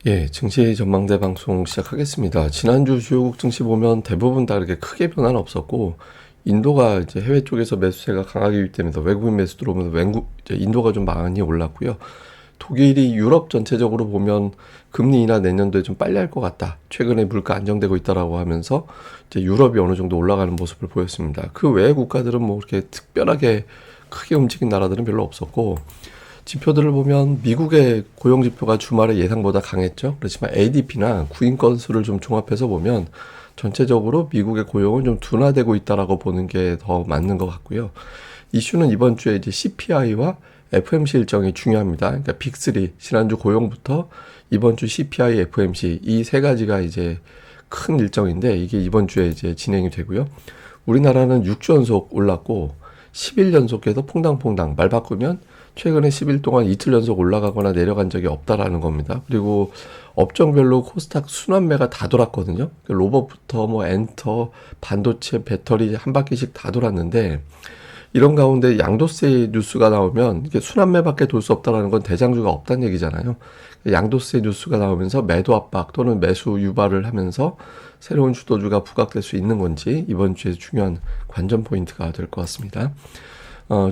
예, 증시 전망대 방송 시작하겠습니다. 지난주 주요국 증시 보면 대부분 다 그렇게 크게 변화는 없었고, 인도가 이제 해외 쪽에서 매수세가 강하게 유입되면서 외국인 매수 들어오면서 이제 인도가 좀 많이 올랐고요. 독일이 유럽 전체적으로 보면 금리 인하 내년도에 좀 빨리 할 것 같다. 최근에 물가 안정되고 있다라고 하면서 이제 유럽이 어느 정도 올라가는 모습을 보였습니다. 그 외의 국가들은 뭐 이렇게 특별하게 크게 움직인 나라들은 별로 없었고, 지표들을 보면 미국의 고용 지표가 주말에 예상보다 강했죠. 그렇지만 ADP나 구인 건수를 좀 종합해서 보면 전체적으로 미국의 고용은 좀 둔화되고 있다라고 보는 게 더 맞는 것 같고요. 이슈는 이번 주에 이제 CPI와 FMC 일정이 중요합니다. 그러니까 빅3 지난주 고용부터 이번 주 CPI, FMC 이 세 가지가 이제 큰 일정인데 이게 이번 주에 이제 진행이 되고요. 우리나라는 6주 연속 올랐고 10일 연속해서 퐁당퐁당 말 바꾸면 최근에 10일 동안 이틀 연속 올라가거나 내려간 적이 없다라는 겁니다. 그리고 업종별로 코스닥 순환매가 다 돌았거든요. 로봇부터 뭐 엔터, 반도체, 배터리 한 바퀴씩 다 돌았는데 이런 가운데 양도세 뉴스가 나오면 이게 순환매밖에 돌 수 없다라는 건 대장주가 없다는 얘기잖아요. 양도세 뉴스가 나오면서 매도 압박 또는 매수 유발을 하면서 새로운 주도주가 부각될 수 있는 건지 이번 주에 중요한 관전 포인트가 될 것 같습니다.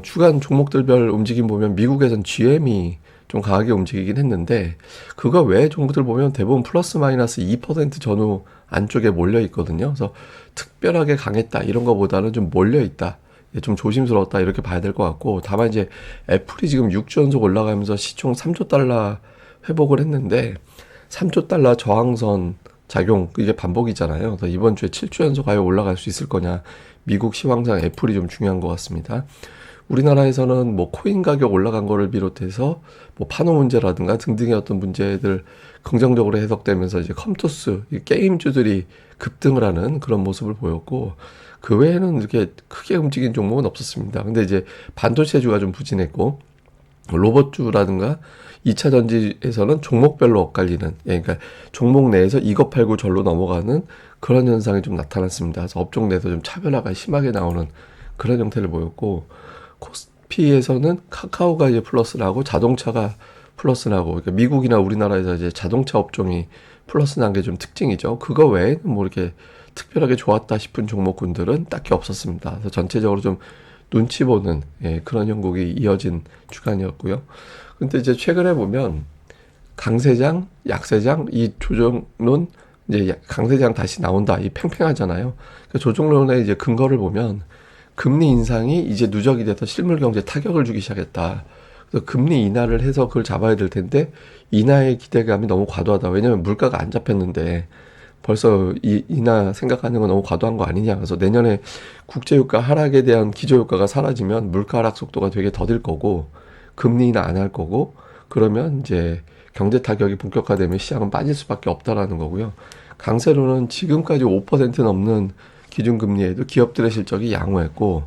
주간 종목들별 움직임 보면 미국에선 GM이 좀 강하게 움직이긴 했는데 그거 외의 종목들 보면 대부분 플러스 마이너스 2% 전후 안쪽에 몰려 있거든요. 그래서 특별하게 강했다 이런 거보다는 좀 몰려 있다. 좀 조심스러웠다 이렇게 봐야 될 것 같고 다만 이제 애플이 지금 6주 연속 올라가면서 시총 3조 달러 회복을 했는데 3조 달러 저항선 작용 이게 반복이잖아요. 그래서 이번 주에 7주 연속 아예 올라갈 수 있을 거냐 미국 시황상 애플이 좀 중요한 것 같습니다. 우리나라에서는 뭐 코인 가격 올라간 거를 비롯해서 뭐 판호 문제라든가 등등의 어떤 문제들 긍정적으로 해석되면서 이제 컴투스 게임주들이 급등을 하는 그런 모습을 보였고 그 외에는 이렇게 크게 움직인 종목은 없었습니다. 근데 이제 반도체주가 좀 부진했고 로봇주라든가 2차 전지에서는 종목별로 엇갈리는 그러니까 종목 내에서 이것 팔고 절로 넘어가는 그런 현상이 좀 나타났습니다. 그래서 업종 내에서 좀 차별화가 심하게 나오는 그런 형태를 보였고 코스피에서는 카카오가 이제 플러스 나고 자동차가 플러스 나고 그러니까 미국이나 우리나라에서 이제 자동차 업종이 플러스 난 게 좀 특징이죠. 그거 외에는 뭐 이렇게 특별하게 좋았다 싶은 종목군들은 딱히 없었습니다. 그래서 전체적으로 좀 눈치 보는 그런 형국이 이어진 주간이었고요. 근데 이제 최근에 보면 강세장, 약세장 이 조정론 이제 강세장 다시 나온다 이 팽팽하잖아요. 그 조정론의 이제 근거를 보면 금리 인상이 이제 누적이 돼서 실물 경제에 타격을 주기 시작했다. 그래서 금리 인하를 해서 그걸 잡아야 될 텐데 인하의 기대감이 너무 과도하다. 왜냐하면 물가가 안 잡혔는데 벌써 이 인하 생각하는 건 너무 과도한 거 아니냐. 그래서 내년에 국제유가 하락에 대한 기조효과가 사라지면 물가 하락 속도가 되게 더딜 거고 금리 인하 안 할 거고 그러면 이제 경제 타격이 본격화되면 시장은 빠질 수밖에 없다라는 거고요. 강세로는 지금까지 5% 넘는 기준금리에도 기업들의 실적이 양호했고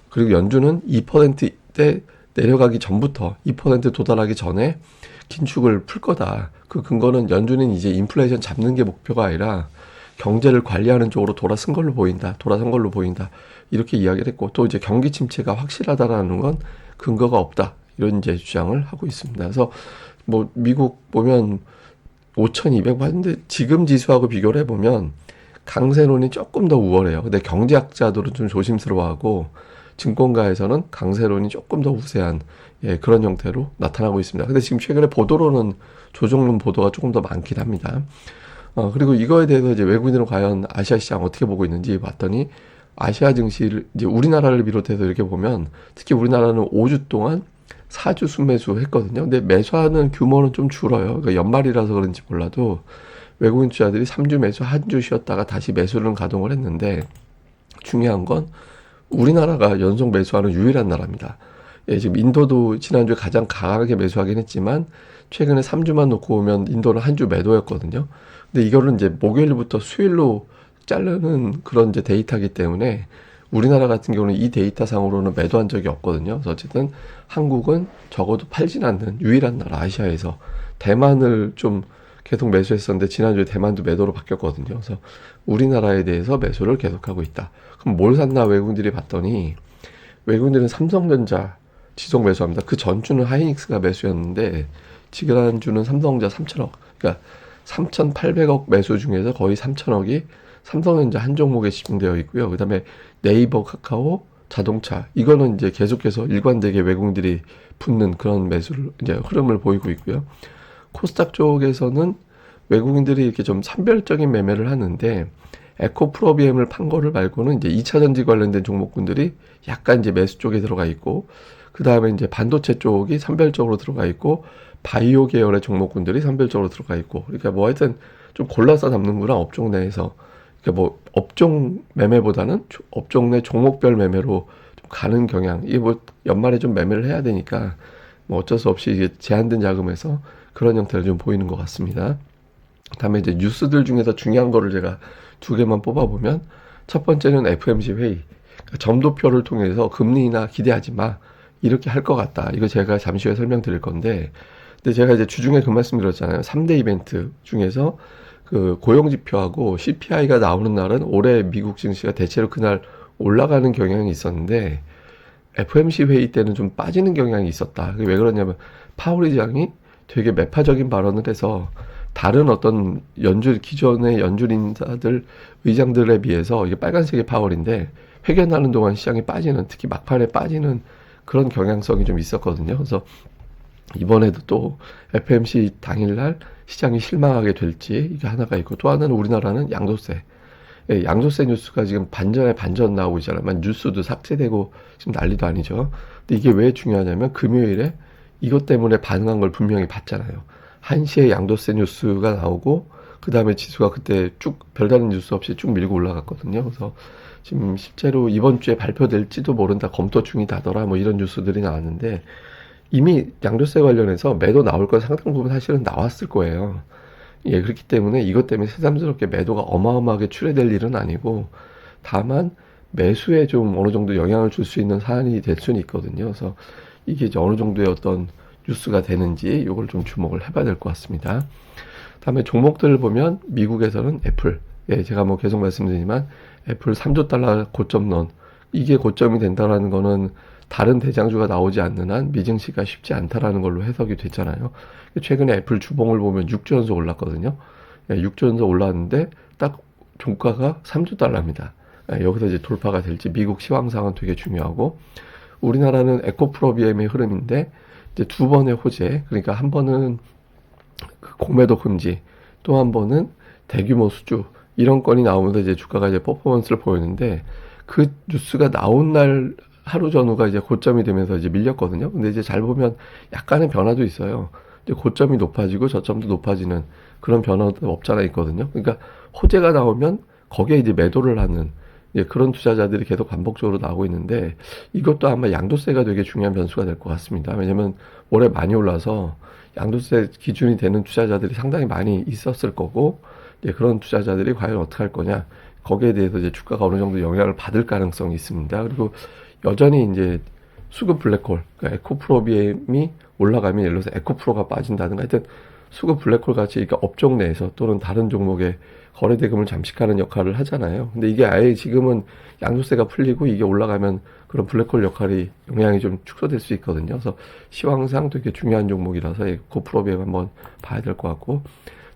그리고 연준은 2%대 내려가기 전부터 2% 도달하기 전에 긴축을 풀 거다. 그 근거는 연준은 이제 인플레이션 잡는 게 목표가 아니라 경제를 관리하는 쪽으로 돌아선 걸로 보인다. 돌아선 걸로 보인다. 이렇게 이야기를 했고 또 이제 경기 침체가 확실하다라는 건 근거가 없다. 이런 이제 주장을 하고 있습니다. 그래서 뭐 미국 보면 5,200 봤는데 지금 지수하고 비교를 해보면 강세론이 조금 더 우월해요. 근데 경제학자들은 좀 조심스러워하고 증권가에서는 강세론이 조금 더 우세한 그런 형태로 나타나고 있습니다. 근데 지금 최근에 보도로는 조정론 보도가 조금 더 많긴 합니다. 그리고 이거에 대해서 이제 외국인들은 과연 아시아 시장 어떻게 보고 있는지 봤더니 아시아 증시를 이제 우리나라를 비롯해서 이렇게 보면 특히 우리나라는 5주 동안 4주 순매수 했거든요. 근데 매수하는 규모는 좀 줄어요. 그러니까 연말이라서 그런지 몰라도 외국인 투자들이 3주 매수, 한 주 쉬었다가 다시 매수를 가동을 했는데 중요한 건 우리나라가 연속 매수하는 유일한 나라입니다. 지금 인도도 지난주에 가장 강하게 매수하긴 했지만 최근에 3주만 놓고 보면 인도는 한 주 매도였거든요. 근데 이거는 이제 목요일부터 수요일로 자르는 그런 이제 데이터이기 때문에 우리나라 같은 경우는 이 데이터 상으로는 매도한 적이 없거든요. 그래서 어쨌든 한국은 적어도 팔진 않는 유일한 나라 아시아에서 대만을 좀 계속 매수했었는데 지난주에 대만도 매도로 바뀌었거든요. 그래서 우리나라에 대해서 매수를 계속하고 있다. 그럼 뭘 샀나 외국인들이 봤더니 외국인들은 삼성전자 지속 매수합니다. 그 전주는 하이닉스가 매수였는데 지난주는 삼성전자 3천억. 그러니까 3,800억 매수 중에서 거의 3,000억이 삼성전자 한 종목에 집중되어 있고요. 그다음에 네이버, 카카오, 자동차 이거는 이제 계속해서 일관되게 외국인들이 붙는 그런 매수를 이제 흐름을 보이고 있고요. 코스닥 쪽에서는 외국인들이 이렇게 좀 산별적인 매매를 하는데 에코프로비엠을 판 거를 말고는 이제 2차 전지 관련된 종목군들이 약간 이제 매수 쪽에 들어가 있고 그 다음에 이제 반도체 쪽이 산별적으로 들어가 있고 바이오 계열의 종목군들이 산별적으로 들어가 있고 그러니까 뭐 하여튼 좀 골라서 잡는구나 업종 내에서 그러니까 뭐 업종 매매보다는 업종 내 종목별 매매로 좀 가는 경향 이게 뭐 연말에 좀 매매를 해야 되니까 뭐 어쩔 수 없이 이게 제한된 자금에서 그런 형태를 좀 보이는 것 같습니다. 다음에 이제 뉴스들 중에서 중요한 거를 제가 두 개만 뽑아보면 첫 번째는 FOMC 회의 그러니까 점도표를 통해서 금리 인하 기대하지 마 이렇게 할 것 같다. 이거 제가 잠시 후에 설명드릴 건데 근데 제가 이제 주중에 그 말씀 드렸잖아요. 3대 이벤트 중에서 그 고용지표하고 CPI가 나오는 날은 올해 미국 증시가 대체로 그날 올라가는 경향이 있었는데 FOMC 회의 때는 좀 빠지는 경향이 있었다. 그게 왜 그러냐면 파월 의장이 되게 매파적인 발언을 해서 다른 어떤 기존의 연준 인사들, 의장들에 비해서 이게 빨간색의 파월인데 회견하는 동안 시장이 빠지는, 특히 막판에 빠지는 그런 경향성이 좀 있었거든요. 그래서 이번에도 또 FOMC 당일날 시장이 실망하게 될지 이게 하나가 있고 또 하나는 우리나라는 양도세. 예, 양도세 뉴스가 지금 반전에 반전 나오고 있잖아요. 뉴스도 삭제되고 지금 난리도 아니죠. 근데 이게 왜 중요하냐면 금요일에 이것 때문에 반응한 걸 분명히 봤잖아요. 1시에 양도세 뉴스가 나오고 그 다음에 지수가 그때 쭉 별다른 뉴스 없이 쭉 밀고 올라갔거든요. 그래서 지금 실제로 이번 주에 발표될지도 모른다, 검토 중이다더라 뭐 이런 뉴스들이 나왔는데 이미 양도세 관련해서 매도 나올 건 상당 부분 사실은 나왔을 거예요. 예, 그렇기 때문에 이것 때문에 새삼스럽게 매도가 어마어마하게 출회될 일은 아니고 다만 매수에 좀 어느 정도 영향을 줄 수 있는 사안이 될 수는 있거든요. 그래서 이게 이제 어느 정도의 어떤 뉴스가 되는지 이걸 좀 주목을 해봐야 될 것 같습니다. 다음에 종목들을 보면 미국에서는 애플, 예, 제가 뭐 계속 말씀드리지만 애플 3조 달러 고점 넌 이게 고점이 된다라는 거는 다른 대장주가 나오지 않는 한 미증시가 쉽지 않다라는 걸로 해석이 됐잖아요. 최근에 애플 주봉을 보면 6주 연속 올랐거든요. 예, 6주 연속 올랐는데 딱 종가가 3조 달러입니다. 예, 여기서 이제 돌파가 될지 미국 시황상은 되게 중요하고 우리나라는 에코프로비엠의 흐름인데 이제 두 번의 호재, 그러니까 한 번은 그 공매도 금지, 또 한 번은 대규모 수주 이런 건이 나오면서 이제 주가가 이제 퍼포먼스를 보였는데 그 뉴스가 나온 날 하루 전후가 이제 고점이 되면서 이제 밀렸거든요. 근데 이제 잘 보면 약간의 변화도 있어요. 이제 고점이 높아지고 저점도 높아지는 그런 변화도 없잖아 있거든요. 그러니까 호재가 나오면 거기에 이제 매도를 하는 그런 투자자들이 계속 반복적으로 나오고 있는데 이것도 아마 양도세가 되게 중요한 변수가 될 것 같습니다. 왜냐면 올해 많이 올라서 양도세 기준이 되는 투자자들이 상당히 많이 있었을 거고 그런 투자자들이 과연 어떻게 할 거냐 거기에 대해서 이제 주가가 어느 정도 영향을 받을 가능성이 있습니다. 그리고 여전히 이제 수급 블랙홀, 그러니까 에코프로비엠이 올라가면 예를 들어서 에코프로가 빠진다든가 하여튼 수급 블랙홀 같이 그러니까 업종 내에서 또는 다른 종목의 거래 대금을 잠식하는 역할을 하잖아요. 근데 이게 아예 지금은 양도세가 풀리고 이게 올라가면 그런 블랙홀 역할이 영향이 좀 축소될 수 있거든요. 그래서 시황상 되게 중요한 종목이라서 에코프로비엠 한번 봐야 될 것 같고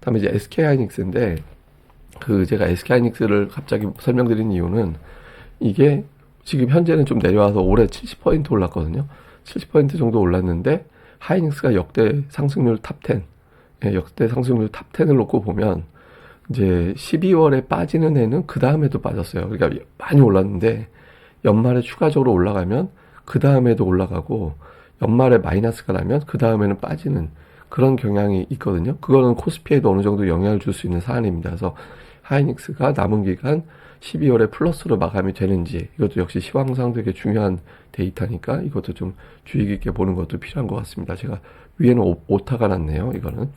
다음에 이제 SK하이닉스인데 그 제가 SK하이닉스를 갑자기 설명드린 이유는 이게 지금 현재는 좀 내려와서 올해 70% 올랐거든요. 70% 정도 올랐는데 하이닉스가 역대 상승률 탑 10, 예, 역대 상승률 탑 10을 놓고 보면 이제 12월에 빠지는 애는 그 다음에도 빠졌어요. 그러니까 많이 올랐는데 연말에 추가적으로 올라가면 그 다음에도 올라가고 연말에 마이너스가 나면 그 다음에는 빠지는 그런 경향이 있거든요. 그거는 코스피에도 어느 정도 영향을 줄 수 있는 사안입니다. 그래서 하이닉스가 남은 기간 12월에 플러스로 마감이 되는지 이것도 역시 시황상 되게 중요한 데이터니까 이것도 좀 주의 깊게 보는 것도 필요한 것 같습니다. 제가 위에는 오타가 났네요. 이거는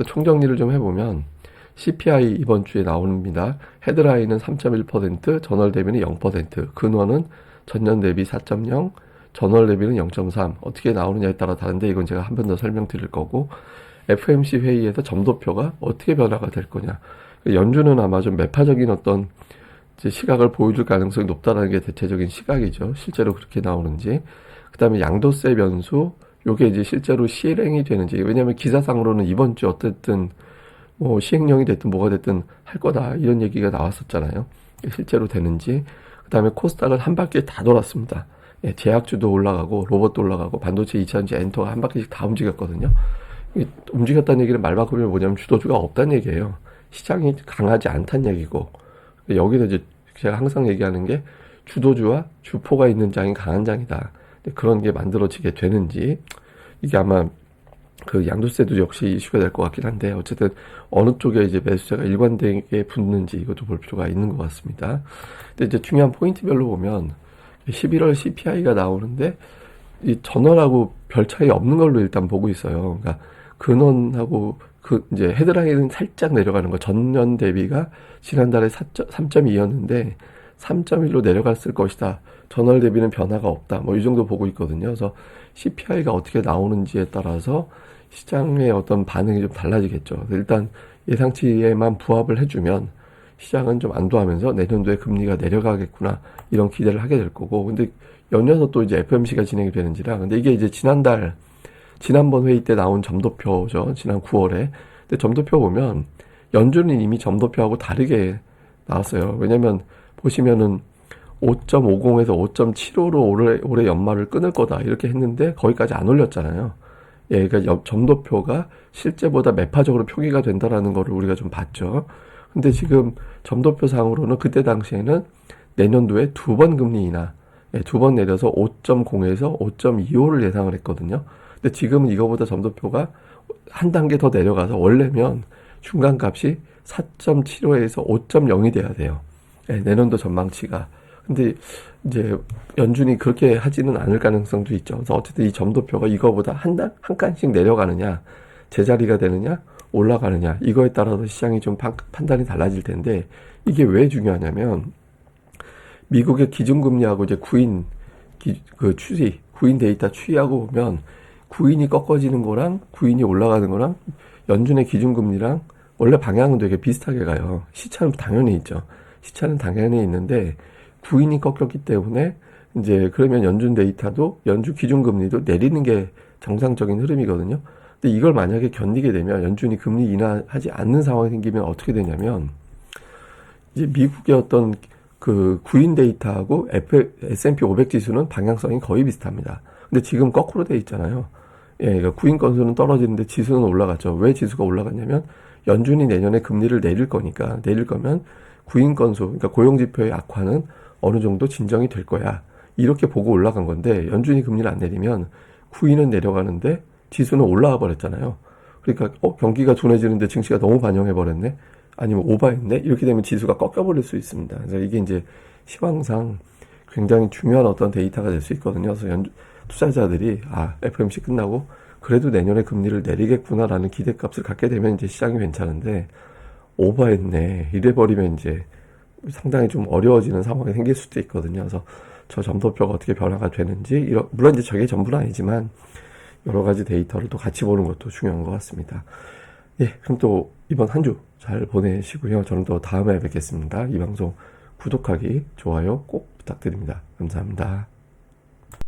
총정리를 좀 해보면 CPI 이번 주에 나옵니다. 헤드라인은 3.1%, 전월 대비는 0%, 근원은 전년 대비 4.0, 전월 대비는 0.3. 어떻게 나오느냐에 따라 다른데 이건 제가 한 번 더 설명드릴 거고 FOMC 회의에서 점도표가 어떻게 변화가 될 거냐. 연준은 아마 좀 매파적인 어떤 이제 시각을 보여줄 가능성이 높다는 게 대체적인 시각이죠. 실제로 그렇게 나오는지. 그 다음에 양도세 변수, 요게 이제 실제로 실행이 되는지. 왜냐하면 기사상으로는 이번 주 어쨌든 뭐 시행령이 됐든 뭐가 됐든 할 거다 이런 얘기가 나왔었잖아요. 실제로 되는지. 그다음에 코스닥은 한 바퀴 다 돌았습니다. 예, 제약주도 올라가고 로봇도 올라가고 반도체 2차전지 엔터가 한 바퀴씩 다 움직였거든요. 움직였다는 얘기는 말 바꾸면 뭐냐면 주도주가 없다는 얘기예요. 시장이 강하지 않다는 얘기고, 여기서 이제 제가 항상 얘기하는 게 주도주와 주포가 있는 장이 강한 장이다. 그런 게 만들어지게 되는지, 이게 아마 그 양도세도 역시 이슈가 될 것 같긴 한데, 어쨌든 어느 쪽에 이제 매수세가 일관되게 붙는지 이것도 볼 필요가 있는 것 같습니다. 근데 이제 중요한 포인트별로 보면 11월 CPI가 나오는데 이 전월하고 별 차이 없는 걸로 일단 보고 있어요. 그러니까 근원하고 그 이제 헤드라인은 살짝 내려가는 거. 전년 대비가 지난달에 3.2였는데 3.1로 내려갔을 것이다. 전월 대비는 변화가 없다. 뭐 이 정도 보고 있거든요. 그래서 CPI가 어떻게 나오는지에 따라서 시장의 어떤 반응이 좀 달라지겠죠. 일단 예상치에만 부합을 해주면 시장은 좀 안도하면서 내년도에 금리가 내려가겠구나 이런 기대를 하게 될 거고, 근데 연이어서 또 이제 FOMC가 진행이 되는지라. 근데 이게 이제 지난번 회의 때 나온 점도표죠. 지난 9월에. 근데 점도표 보면 연준은 이미 점도표하고 다르게 나왔어요. 왜냐면 보시면은 5.50에서 5.75로 올해 연말을 끊을 거다 이렇게 했는데 거기까지 안 올렸잖아요. 예, 그러니까 점도표가 실제보다 매파적으로 표기가 된다라는 거를 우리가 좀 봤죠. 근데 지금 점도표상으로는 그때 당시에는 내년도에 두 번 금리 인하, 두 번 내려서 5.0에서 5.25를 예상을 했거든요. 근데 지금은 이거보다 점도표가 한 단계 더 내려가서 원래면 중간값이 4.75에서 5.0이 돼야 돼요. 내년도 전망치가. 근데 이제 연준이 그렇게 하지는 않을 가능성도 있죠. 그래서 어쨌든 이 점도표가 이거보다 한 칸씩 내려가느냐, 제자리가 되느냐, 올라가느냐, 이거에 따라서 시장이 좀 판단이 달라질 텐데, 이게 왜 중요하냐면 미국의 기준금리하고 이제 구인 데이터 추이하고 보면 구인이 꺾어지는 거랑 구인이 올라가는 거랑 연준의 기준금리랑 원래 방향은 되게 비슷하게 가요. 시차는 당연히 있죠. 시차는 당연히 있는데 구인이 꺾였기 때문에 이제 그러면 연준 데이터도 연준 기준금리도 내리는 게 정상적인 흐름이거든요. 근데 이걸 만약에 견디게 되면 연준이 금리 인하하지 않는 상황이 생기면 어떻게 되냐면 이제 미국의 어떤 그 구인 데이터하고 S&P 500 지수는 방향성이 거의 비슷합니다. 근데 지금 거꾸로 돼 있잖아요. 예, 그러니까 구인 건수는 떨어지는데 지수는 올라갔죠. 왜 지수가 올라갔냐면 연준이 내년에 금리를 내릴 거니까, 내릴 거면 구인 건수, 그러니까 고용 지표의 악화는 어느 정도 진정이 될 거야. 이렇게 보고 올라간 건데 연준이 금리를 안 내리면 구인은 내려가는데 지수는 올라와 버렸잖아요. 그러니까 경기가 둔해지는데 증시가 너무 반영해 버렸네. 아니면 오버했네. 이렇게 되면 지수가 꺾여버릴 수 있습니다. 그래서 이게 이제 시황상 굉장히 중요한 어떤 데이터가 될 수 있거든요. 그래서 투자자들이 FOMC 끝나고 그래도 내년에 금리를 내리겠구나라는 기대값을 갖게 되면 이제 시장이 괜찮은데 오버했네. 이래버리면 이제 상당히 좀 어려워지는 상황이 생길 수도 있거든요. 그래서 저 점도표가 어떻게 변화가 되는지, 물론 이제 저게 전부는 아니지만 여러 가지 데이터를 또 같이 보는 것도 중요한 것 같습니다. 예, 그럼 또 이번 한 주 잘 보내시고요. 저는 또 다음에 뵙겠습니다. 이 방송 구독하기, 좋아요 꼭 부탁드립니다. 감사합니다.